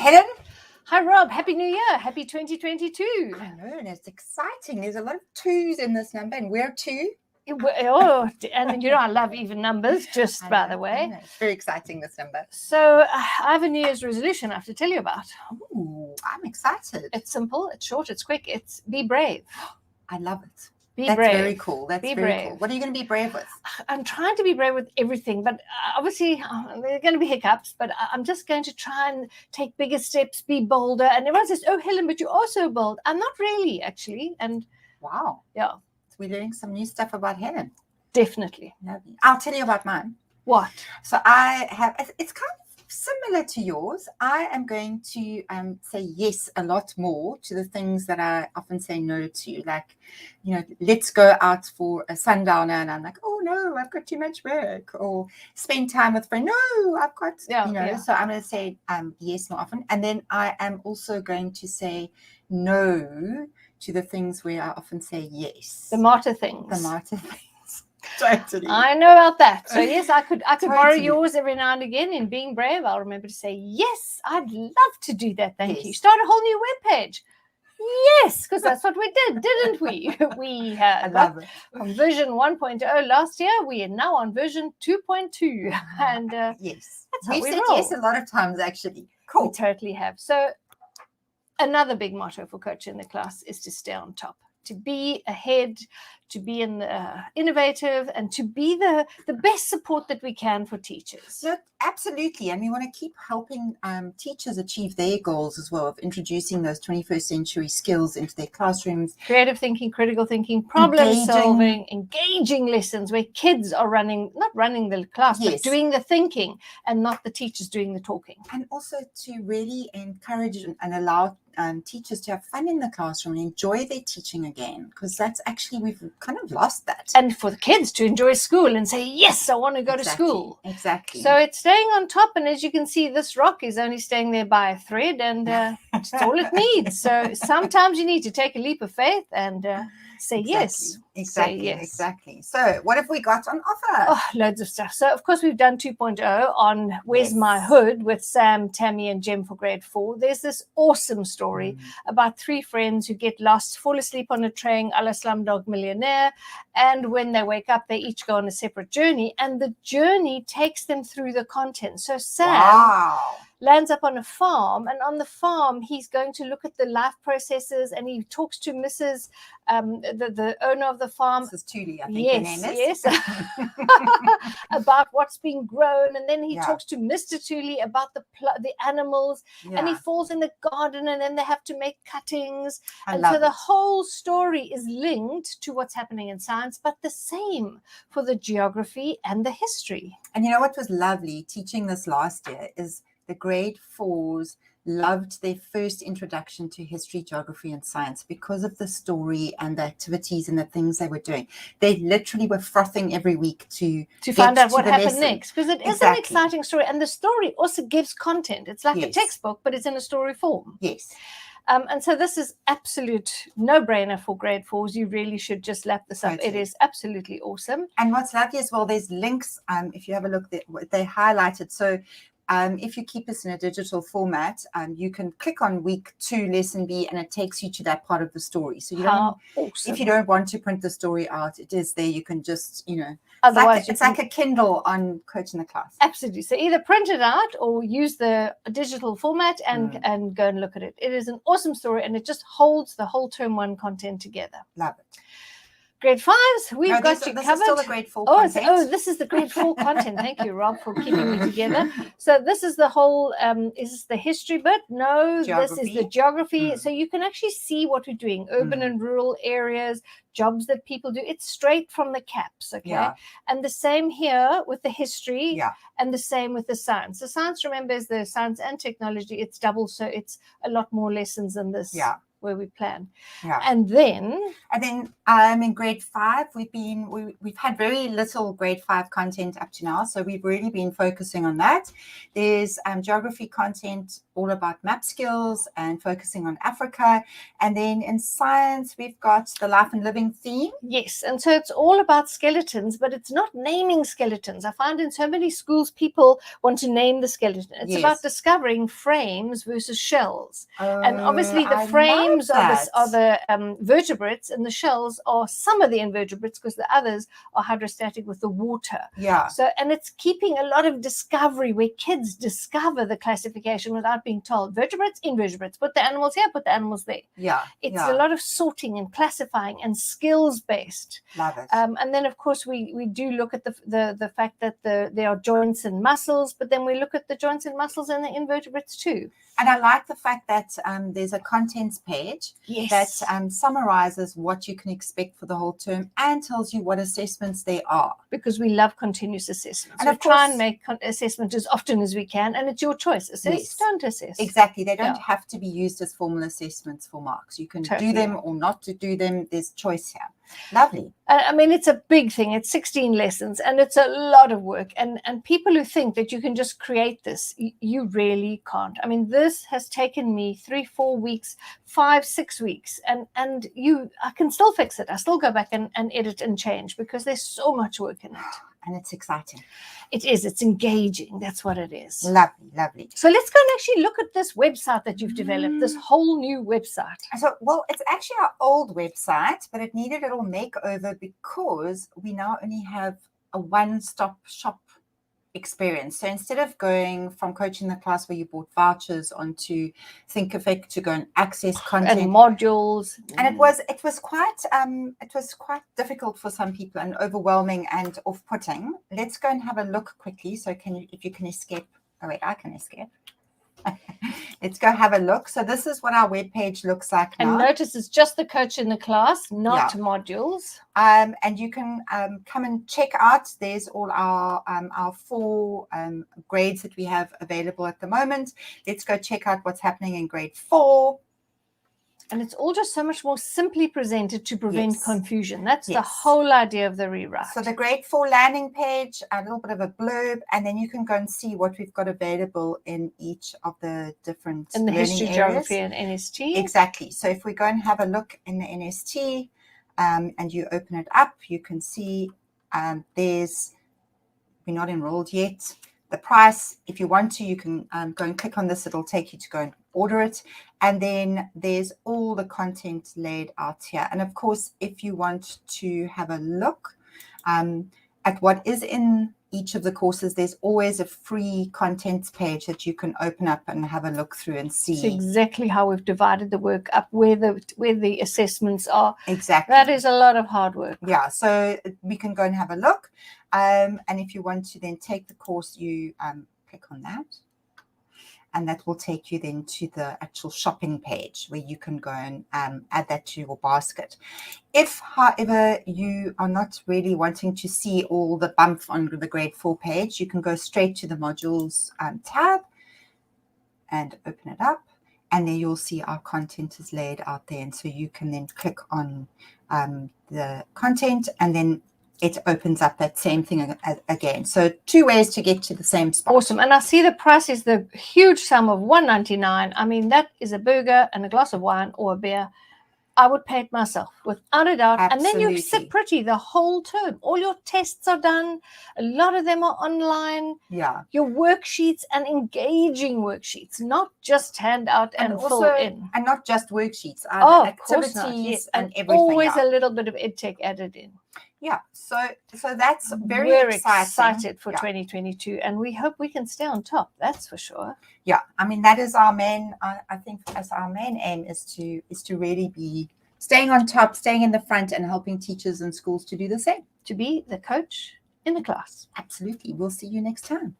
Helen. Hi, Rob. Happy New Year. Happy 2022. I know, and it's exciting. There's a lot of twos in this number, and we're two. Oh, and you know I love even numbers, just by the way. It's very exciting, this number. So I have a New Year's resolution I have to tell you about. Ooh, I'm excited. It's simple, it's short, it's quick. It's be brave. I love it. That's very cool. That's be very brave. cool. What are you going to be brave with? I'm trying to be brave with everything, but obviously there are going to be hiccups, but I'm just going to try and take bigger steps, be bolder. And everyone says, oh, Helen, but you're also bold. I'm not really, actually. And wow. Yeah. So we're learning some new stuff about Helen. Definitely. Lovely. I'll tell you about mine. What? So I have, it's kind of similar to yours. I am going to say yes a lot more to the things that I often say no to, like, you know, let's go out for a sundowner and I'm like, oh no, I've got too much work, or spend time with friends. No, I've got, so I'm going to say yes more often. And then I am also going to say no to the things where I often say yes. The martyr things. The martyr things. Totally. I know about that. So yes, I could borrow yours every now and again. In being brave, I'll remember to say yes. I'd love to do that. Thank you. Start a whole new webpage. Yes, because that's what we did, didn't we? We got from version 1.0 last year. We are now on version 2.2, and yes, that's how we've we said roll. yes a lot of times actually. Cool. We totally have. So another big motto for Coach in the Class is to stay on top, to be ahead, to be innovative, and to be the best support that we can for teachers. Look, absolutely. And we want to keep helping teachers achieve their goals as well, of introducing those 21st century skills into their classrooms. Creative thinking, critical thinking, problem solving, engaging lessons where kids are not running the class, but doing the thinking and not the teachers doing the talking. And also to really encourage and allow teachers to have fun in the classroom and enjoy their teaching again, because that's actually, we've kind of lost that. And for the kids to enjoy school and say, yes, I want to go to school. Exactly. So it's staying on top. And as you can see, this rock is only staying there by a thread, and it's all it needs. So sometimes you need to take a leap of faith and say yes. Exactly. So what have we got on offer? Oh, loads of stuff. So, of course, we've done 2.0 on Where's My Hood with Sam, Tammy, and Jem for grade 4. There's this awesome story about 3 friends who get lost, fall asleep on a train, a la Slumdog Millionaire, and when they wake up, they each go on a separate journey, and the journey takes them through the content. So Sam lands up on a farm, and on the farm, he's going to look at the life processes, and he talks to Mrs. The owner of the farm. Mrs. Thule, I think her name is. Yes. About what's being grown, and then he talks to Mr. Thule about the animals, and he falls in the garden, and then they have to make cuttings. So the whole story is linked to what's happening in science, but the same for the geography and the history. And you know what was lovely teaching this last year is the grade 4s loved their first introduction to history, geography, and science because of the story and the activities and the things they were doing. They literally were frothing every week to find out what happened next, because it is an exciting story, and the story also gives content. It's like a textbook, but it's in a story form. Yes. And so this is absolute no-brainer for grade 4s. You really should just lap this up. It is absolutely awesome. And what's lovely as well, there's links. If you have a look, they highlighted. So if you keep this in a digital format, you can click on week 2, lesson B, and it takes you to that part of the story. So you don't, if you don't want to print the story out, it is there. You can just, otherwise it's like a Kindle on Coach in the Class. Absolutely. So either print it out or use the digital format and go and look at it. It is an awesome story, and it just holds the whole term 1 content together. Love it. Grade 5s, we've got you covered. This is still the grade 4 content. This is the grade 4 content. Thank you, Rob, for keeping me together. So this is the whole, is this the history bit? No, this is the geography. So you can actually see what we're doing, urban and rural areas, jobs that people do. It's straight from the caps, okay? Yeah. And the same here with the history and the same with the science. The science, remember, is the science and technology. It's double, so it's a lot more lessons than this. Yeah. where we plan. Yeah. And then in grade 5, we've had very little grade 5 content up to now, so we've really been focusing on that. There's geography content all about map skills and focusing on Africa. And then in science, we've got the life and living theme. Yes, and so it's all about skeletons, but it's not naming skeletons. I find in so many schools people want to name the skeleton. It's about discovering frames versus shells. And obviously the frames are the vertebrates, and the shells are some of the invertebrates, because the others are hydrostatic with the water. Yeah. So, and it's keeping a lot of discovery where kids discover the classification without being told vertebrates, invertebrates, put the animals here, put the animals there. Yeah. It's a lot of sorting and classifying and skills based. Love it. And then of course we do look at the fact that there are joints and muscles, but then we look at the joints and muscles in the invertebrates too. And I like the fact that there's a contents page that summarizes what you can expect for the whole term and tells you what assessments there are. Because we love continuous assessments. And we try and make assessment as often as we can, and it's your choice. Assess, don't assess. Exactly. They don't have to be used as formal assessments for marks. You can do them or not to do them. There's choice here. Lovely. I mean, it's a big thing. It's 16 lessons, and it's a lot of work. And people who think that you can just create this, you really can't. I mean, this has taken me 3-4 weeks, 5-6 weeks, and I can still fix it. I still go back and edit and change, because there's so much work in it. And it's exciting. It is. It's engaging. That's what it is. Lovely, lovely. So let's go and actually look at this website that you've developed, this whole new website. So, well, it's actually our old website, but it needed a little makeover because we now only have a one-stop shop experience. So instead of going from Coaching the Class, where you bought vouchers, onto Thinkific to go and access content and modules, and it was quite difficult for some people and overwhelming and off-putting. Let's go and have a look quickly. So if you can escape. Oh wait, I can escape. Let's go have a look. So this is what our webpage looks like now. And notice it's just the Coach in the Class, not modules. And you can come and check out. There's all our 4 grades that we have available at the moment. Let's go check out what's happening in grade 4. And it's all just so much more simply presented to prevent confusion. That's the whole idea of the rewrite. So the grade 4 landing page, a little bit of a blurb, and then you can go and see what we've got available in each of the different in the learning history, areas. geography, and NST. Exactly. So if we go and have a look in the NST, and you open it up, you can see we're not enrolled yet. The price, if you want to, you can go and click on this. It'll take you to go and order it. And then there's all the content laid out here. And of course, if you want to have a look at what is in each of the courses, there's always a free contents page that you can open up and have a look through and see. It's exactly how we've divided the work up, where the assessments are. Exactly. That is a lot of hard work. Yeah, so we can go and have a look. And if you want to then take the course, you click on that. And that will take you then to the actual shopping page where you can go and add that to your basket. If, however, you are not really wanting to see all the bump on the grade 4 page, you can go straight to the modules tab and open it up. And then you'll see our content is laid out there. And so you can then click on the content, and then it opens up that same thing again. So 2 ways to get to the same spot. Awesome. And I see the price is the huge sum of $1.99. I mean, that is a burger and a glass of wine or a beer. I would pay it myself, without a doubt. Absolutely. And then you sit pretty the whole term. All your tests are done. A lot of them are online. Yeah. Your worksheets, and engaging worksheets, not just hand out and also, fill in. And not just worksheets, activities and everything. Always a little bit of EdTech added in. Yeah, so that's very We're excited for 2022, and we hope we can stay on top. That's for sure. Yeah, I mean, that is our main. I think as our main aim is to really be staying on top, staying in the front, and helping teachers and schools to do the same. To be the coach in the class. Absolutely. We'll see you next time.